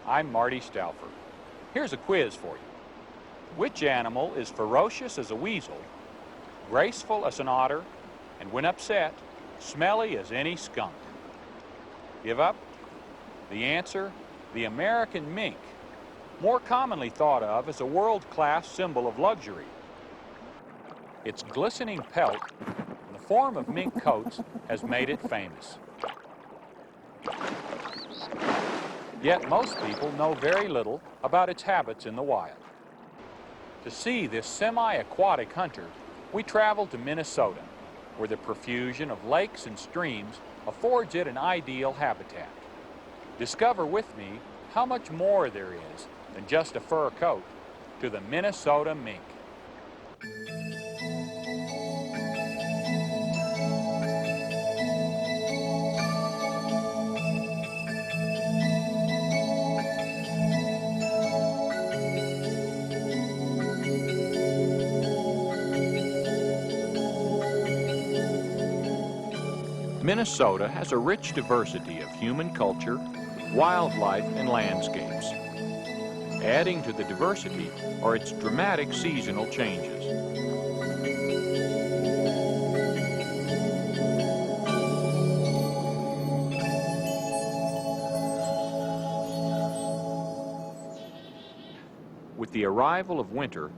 I'm Marty Stouffer. Here's a quiz for you. Which animal is ferocious as a weasel, graceful as an otter, and when upset, smelly as any skunk? Give up? The answer, the American mink, more commonly thought of as a world-class symbol of luxury. Its glistening pelt in the form of mink coats has made it famous. Yet most people know very little about its habits in the wild. To see this semi-aquatic hunter, we traveled to Minnesota, where the profusion of lakes and streams affords it an ideal habitat. Discover with me how much more there is than just a fur coat to the Minnesota mink. Minnesota has a rich diversity of human culture, wildlife, and landscapes. Adding to the diversity are its dramatic seasonal changes. With the arrival of winter,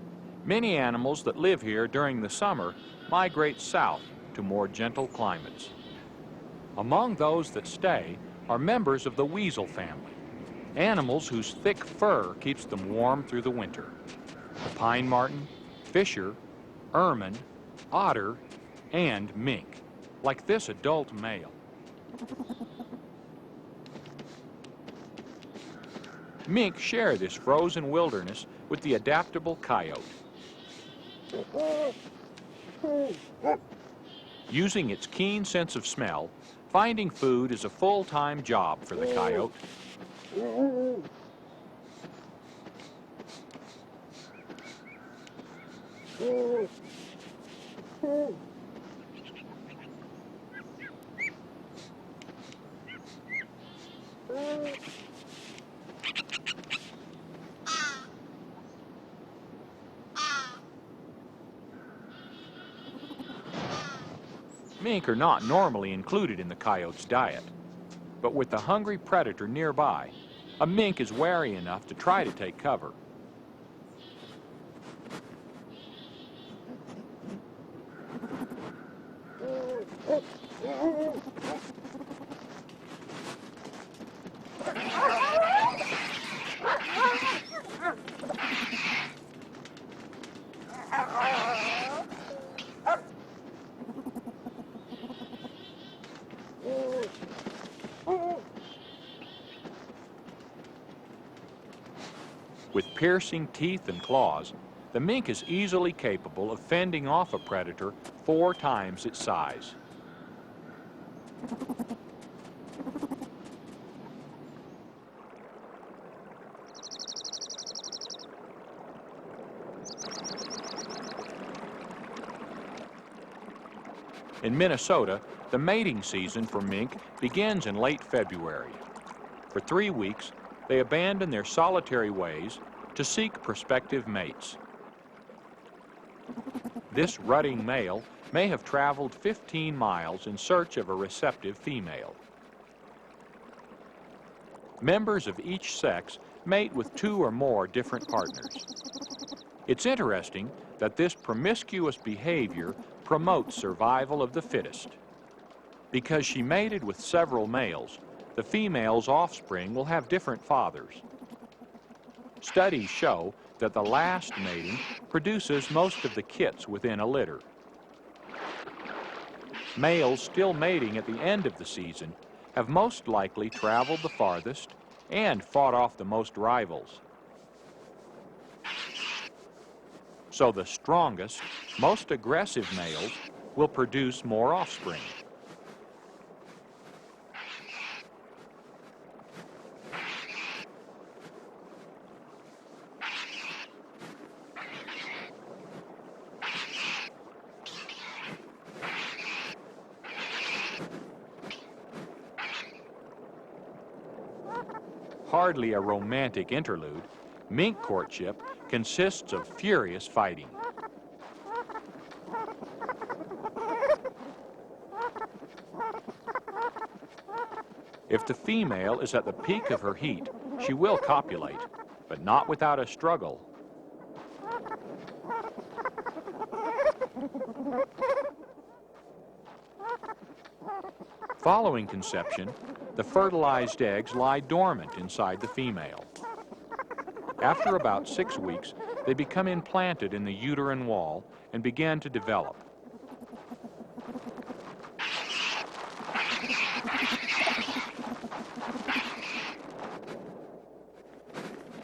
many animals that live here during the summer migrate south to more gentle climates. Among those that stay are members of the Weasel family, animals whose thick fur keeps them warm through the winter. The pine marten, fisher, ermine, otter, and mink, like this adult male. Mink share this frozen wilderness with the adaptable coyote. Using its keen sense of smell, finding food is a full-time job for the coyote. Mink are not normally included in the coyote's diet, but with the hungry predator nearby, a mink is wary enough to try to take cover. With piercing teeth and claws, the mink is easily capable of fending off a predator 4 times its size. In Minnesota, the mating season for mink begins in late February. For 3 weeks, they abandon their solitary ways to seek prospective mates. This rutting male may have traveled 15 miles in search of a receptive female. Members of each sex mate with 2 or more different partners. It's interesting that this promiscuous behavior promotes survival of the fittest. Because she mated with several males, the female's offspring will have different fathers. Studies show that the last mating produces most of the kits within a litter. Males still mating at the end of the season have most likely traveled the farthest and fought off the most rivals. So the strongest, most aggressive males will produce more offspring. Hardly a romantic interlude, mink courtship consists of furious fighting. If the female is at the peak of her heat, she will copulate, but not without a struggle. Following conception, the fertilized eggs lie dormant inside the female. After about 6 weeks, they become implanted in the uterine wall and begin to develop.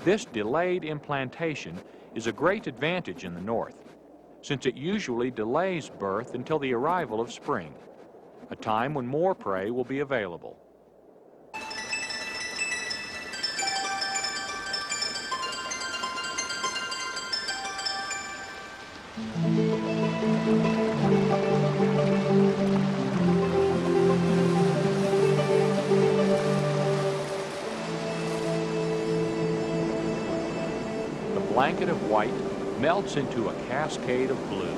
This delayed implantation is a great advantage in the north, since it usually delays birth until the arrival of spring, a time when more prey will be available. The blanket of white melts into a cascade of blue.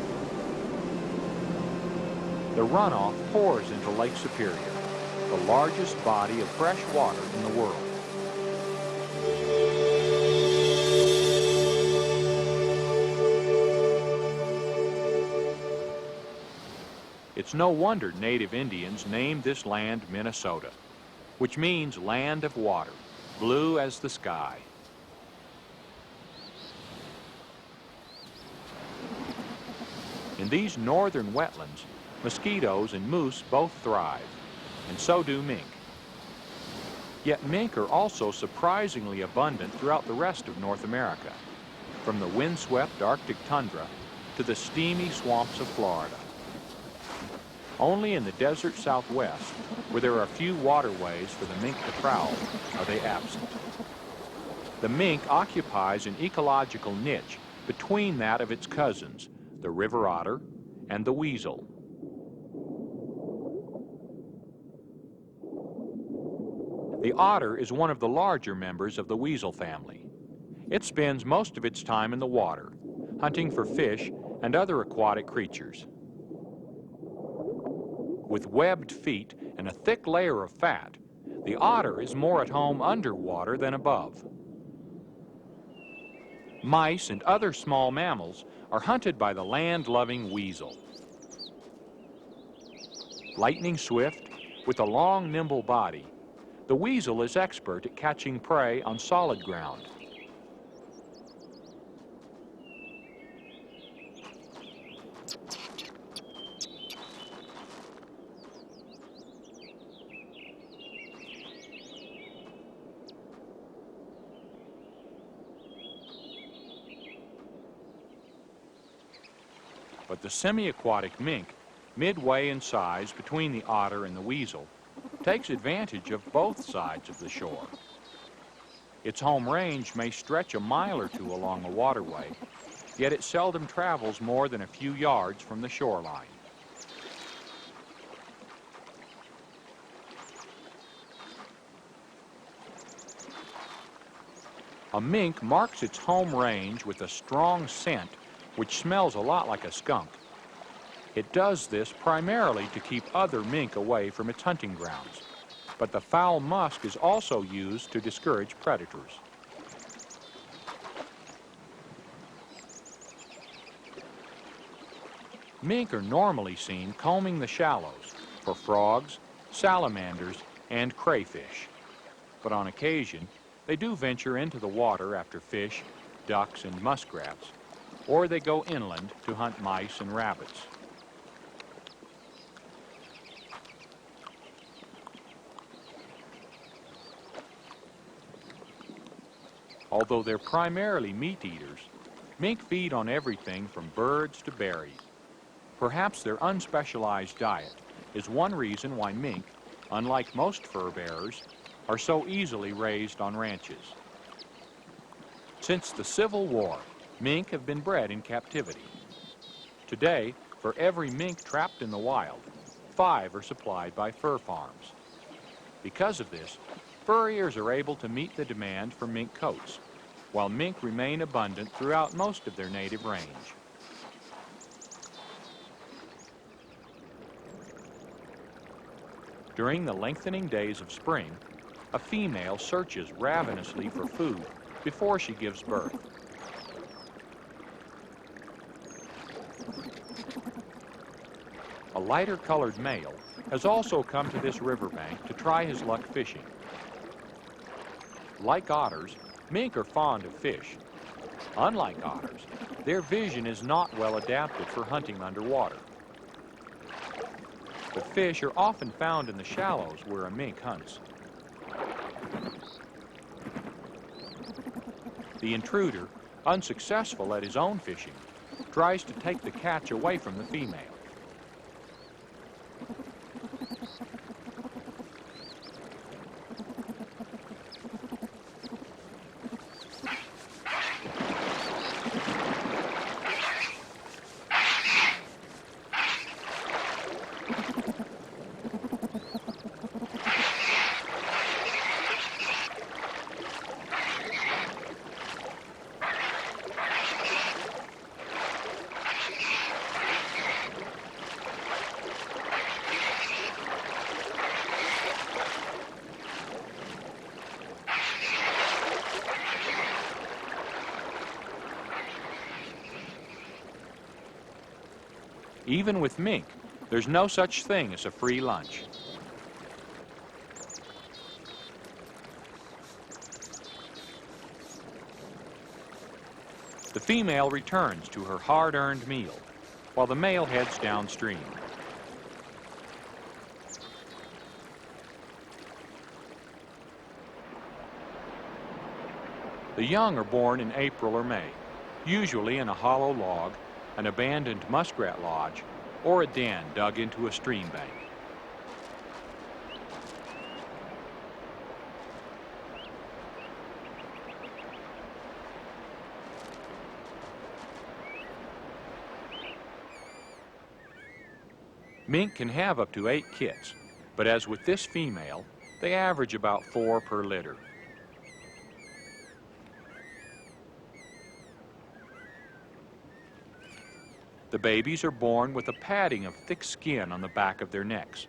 The runoff pours into Lake Superior, the largest body of fresh water in the world. It's no wonder native Indians named this land Minnesota, which means land of water, blue as the sky. In these northern wetlands, mosquitoes and moose both thrive, and so do mink. Yet mink are also surprisingly abundant throughout the rest of North America, from the windswept Arctic tundra to the steamy swamps of Florida. Only in the desert Southwest, where there are few waterways for the mink to prowl, are they absent. The mink occupies an ecological niche between that of its cousins, the river otter and the weasel. The otter is one of the larger members of the weasel family. It spends most of its time in the water, hunting for fish and other aquatic creatures. With webbed feet and a thick layer of fat, the otter is more at home underwater than above. Mice and other small mammals are hunted by the land-loving weasel. Lightning swift, with a long, nimble body, the weasel is expert at catching prey on solid ground. But the semi-aquatic mink, midway in size between the otter and the weasel, takes advantage of both sides of the shore. Its home range may stretch a mile or two along a waterway, yet it seldom travels more than a few yards from the shoreline. A mink marks its home range with a strong scent which smells a lot like a skunk. It does this primarily to keep other mink away from its hunting grounds. but the foul musk is also used to discourage predators. Mink are normally seen combing the shallows for frogs, salamanders, and crayfish. But on occasion, they do venture into the water after fish, ducks, and muskrats, or they go inland to hunt mice and rabbits. Although they're primarily meat eaters, mink feed on everything from birds to berries. Perhaps their unspecialized diet is one reason why mink, unlike most fur bearers, are so easily raised on ranches. Since the Civil War, mink have been bred in captivity. Today, for every mink trapped in the wild, 5 are supplied by fur farms. Because of this, furriers are able to meet the demand for mink coats, while mink remain abundant throughout most of their native range. During the lengthening days of spring, a female searches ravenously for food before she gives birth. A lighter-colored male has also come to this riverbank to try his luck fishing. Like otters, mink are fond of fish. Unlike otters, their vision is not well adapted for hunting underwater. But fish are often found in the shallows where a mink hunts. The intruder, unsuccessful at his own fishing, tries to take the catch away from the female. Even with mink, there's no such thing as a free lunch. The female returns to her hard-earned meal, while the male heads downstream. The young are born in April or May, usually in a hollow log, an abandoned muskrat lodge, or a den dug into a stream bank. Mink can have up to 8 kits, but as with this female, they average about 4 per litter. The babies are born with a padding of thick skin on the back of their necks.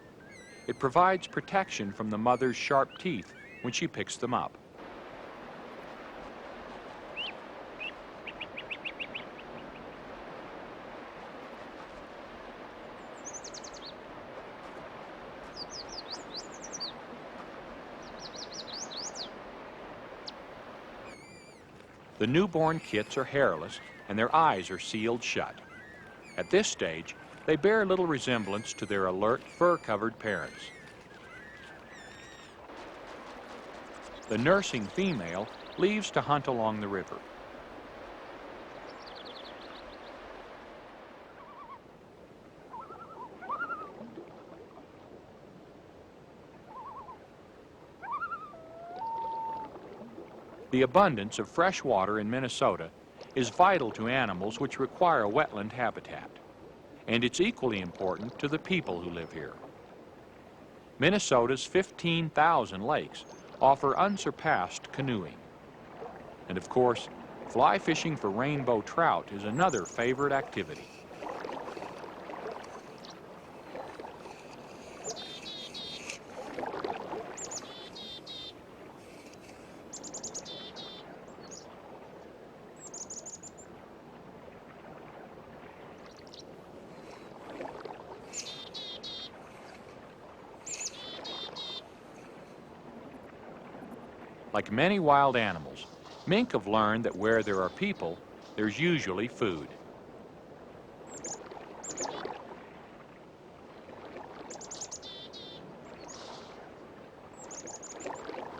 It provides protection from the mother's sharp teeth when she picks them up. The newborn kits are hairless and their eyes are sealed shut. At this stage, they bear little resemblance to their alert, fur-covered parents. The nursing female leaves to hunt along the river. The abundance of fresh water in Minnesota is vital to animals which require a wetland habitat, and it's equally important to the people who live here. Minnesota's 15,000 lakes offer unsurpassed canoeing. And of course, fly fishing for rainbow trout is another favorite activity. Like many wild animals, mink have learned that where there are people, there's usually food.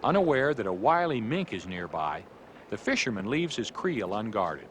Unaware that a wily mink is nearby, the fisherman leaves his creel unguarded.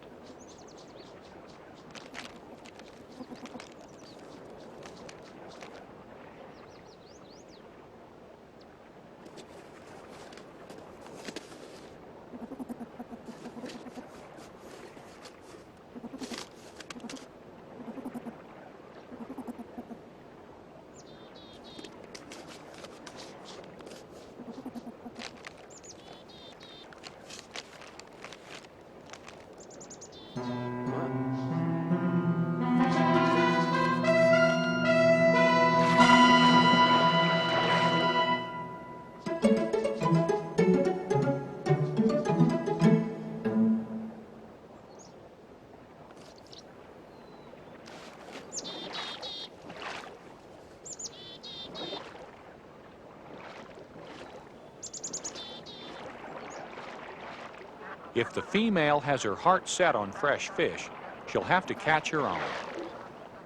If the female has her heart set on fresh fish, she'll have to catch her own.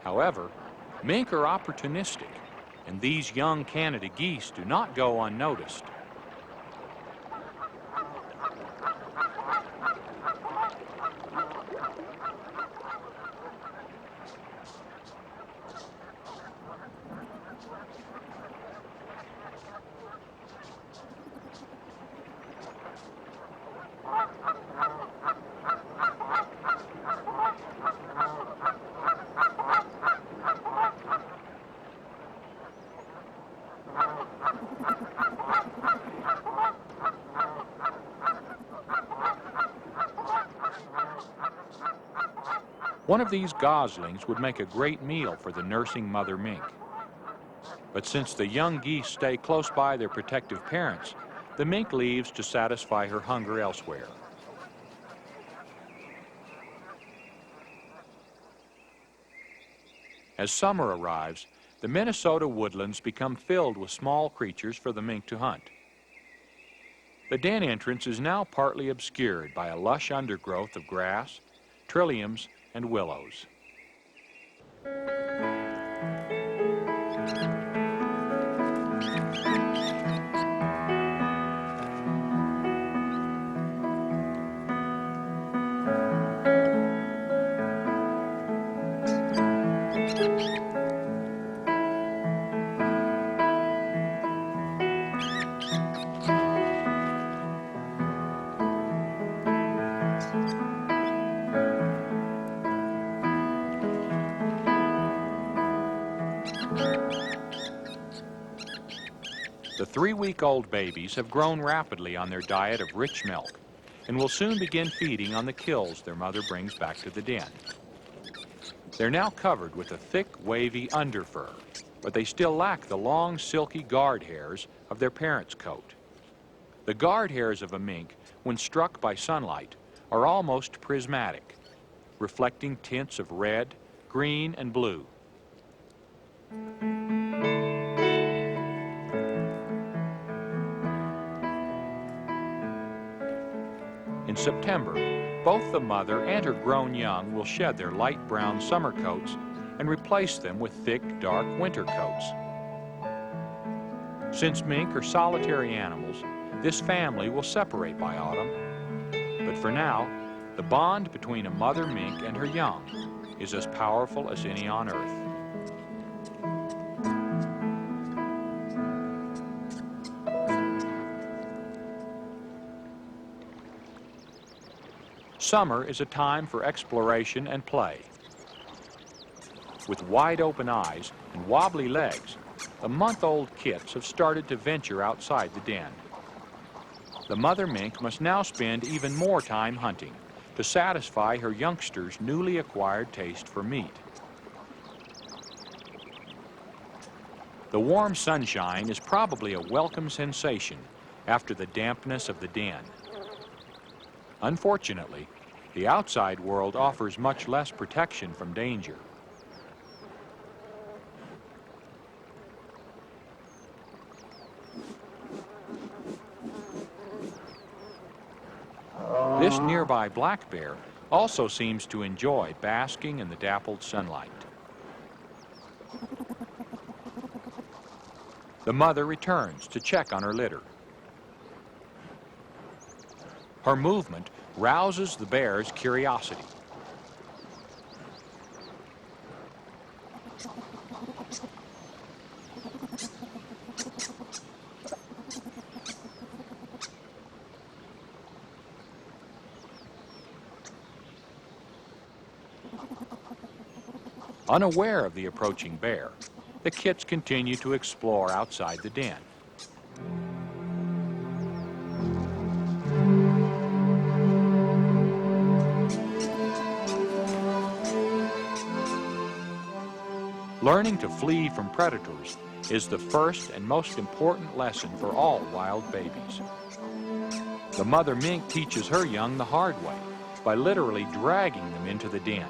However, mink are opportunistic, and these young Canada geese do not go unnoticed. One of these goslings would make a great meal for the nursing mother mink. But since the young geese stay close by their protective parents, the mink leaves to satisfy her hunger elsewhere. As summer arrives, the Minnesota woodlands become filled with small creatures for the mink to hunt. The den entrance is now partly obscured by a lush undergrowth of grass, trilliums, and willows. The 3-week-old babies have grown rapidly on their diet of rich milk and will soon begin feeding on the kills their mother brings back to the den. They're now covered with a thick, wavy underfur, but they still lack the long, silky guard hairs of their parents' coat. The guard hairs of a mink, when struck by sunlight, are almost prismatic, reflecting tints of red, green, and blue. In September, both the mother and her grown young will shed their light brown summer coats and replace them with thick, dark winter coats. Since mink are solitary animals, this family will separate by autumn. But for now, the bond between a mother mink and her young is as powerful as any on Earth. Summer is a time for exploration and play. With wide open eyes and wobbly legs, the month-old kits have started to venture outside the den. The mother mink must now spend even more time hunting to satisfy her youngsters' newly acquired taste for meat. The warm sunshine is probably a welcome sensation after the dampness of the den. Unfortunately, the outside world offers much less protection from danger. This nearby black bear also seems to enjoy basking in the dappled sunlight. The mother returns to check on her litter. Her movement rouses the bear's curiosity. Unaware of the approaching bear, the kits continue to explore outside the den. Learning to flee from predators is the first and most important lesson for all wild babies. The mother mink teaches her young the hard way by literally dragging them into the den.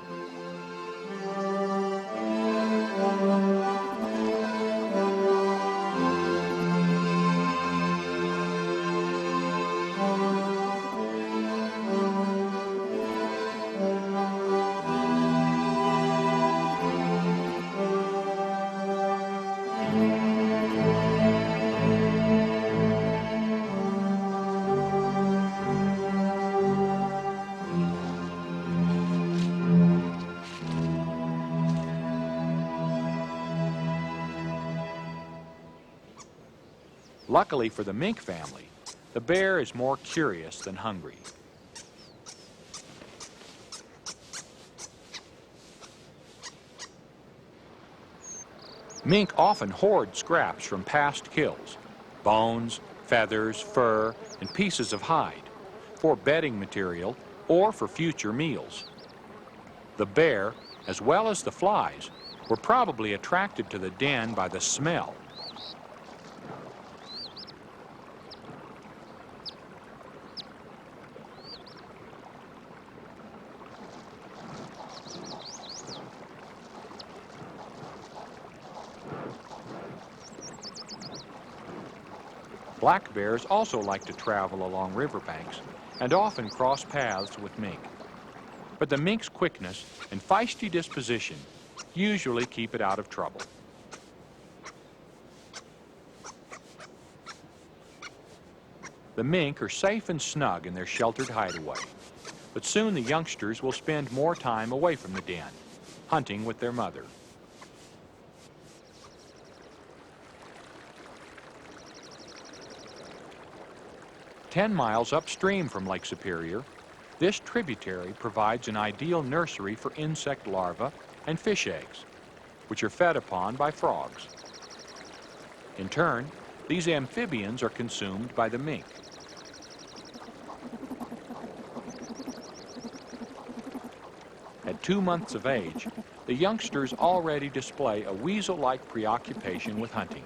Luckily for the mink family, the bear is more curious than hungry. Mink often hoard scraps from past kills, bones, feathers, fur, and pieces of hide, for bedding material or for future meals. The bear, as well as the flies, were probably attracted to the den by the smell. Black bears also like to travel along riverbanks and often cross paths with mink. But the mink's quickness and feisty disposition usually keep it out of trouble. The mink are safe and snug in their sheltered hideaway, but soon the youngsters will spend more time away from the den, hunting with their mother. Ten miles upstream from Lake Superior, this tributary provides an ideal nursery for insect larvae and fish eggs, which are fed upon by frogs. In turn, these amphibians are consumed by the mink. At 2 months of age, the youngsters already display a weasel-like preoccupation with hunting.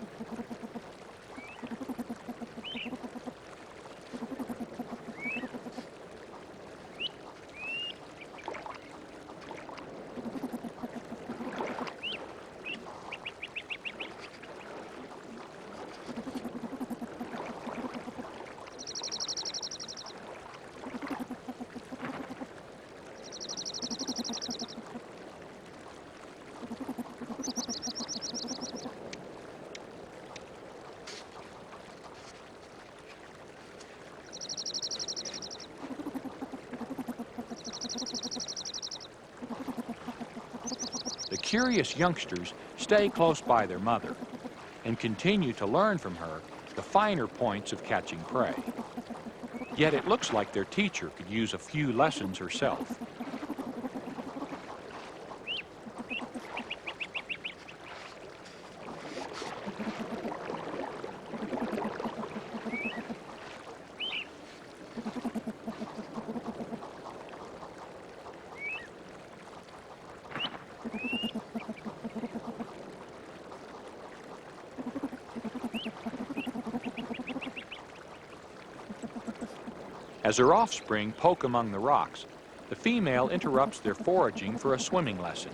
The curious youngsters stay close by their mother and continue to learn from her the finer points of catching prey. Yet it looks like their teacher could use a few lessons herself. As her offspring poke among the rocks, the female interrupts their foraging for a swimming lesson.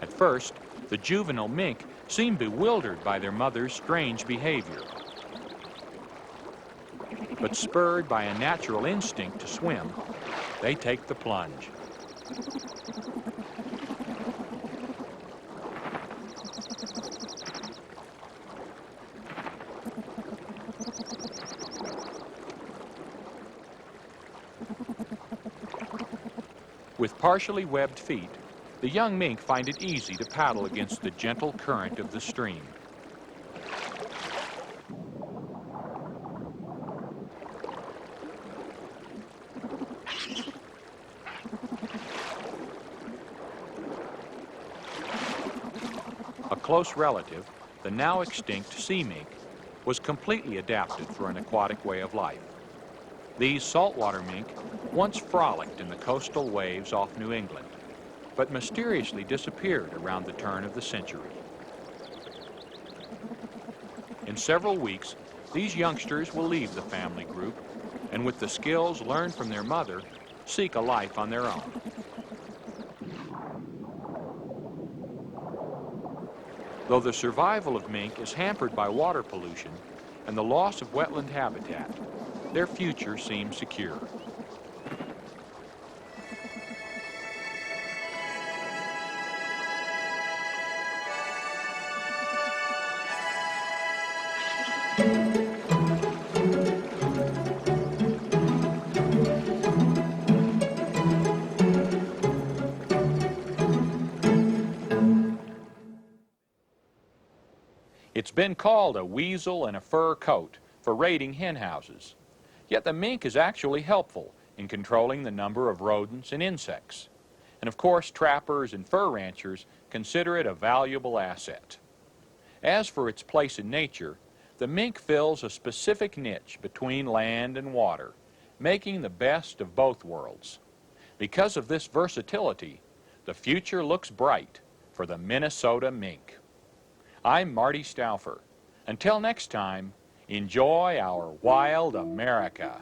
At first, the juvenile mink seem bewildered by their mother's strange behavior. but spurred by a natural instinct to swim, they take the plunge. With partially webbed feet, the young mink find it easy to paddle against the gentle current of the stream. A close relative, the now extinct sea mink, was completely adapted for an aquatic way of life. These saltwater mink once frolicked in the coastal waves off New England, but mysteriously disappeared around the turn of the century. In several weeks, these youngsters will leave the family group and, with the skills learned from their mother, seek a life on their own. Though the survival of mink is hampered by water pollution and the loss of wetland habitat, their future seems secure. It's been called a weasel in a fur coat for raiding hen houses. Yet the mink is actually helpful in controlling the number of rodents and insects. And of course, trappers and fur ranchers consider it a valuable asset. As for its place in nature, the mink fills a specific niche between land and water, making the best of both worlds. Because of this versatility, the future looks bright for the Minnesota mink. I'm Marty Stouffer. Until next time, enjoy our wild America.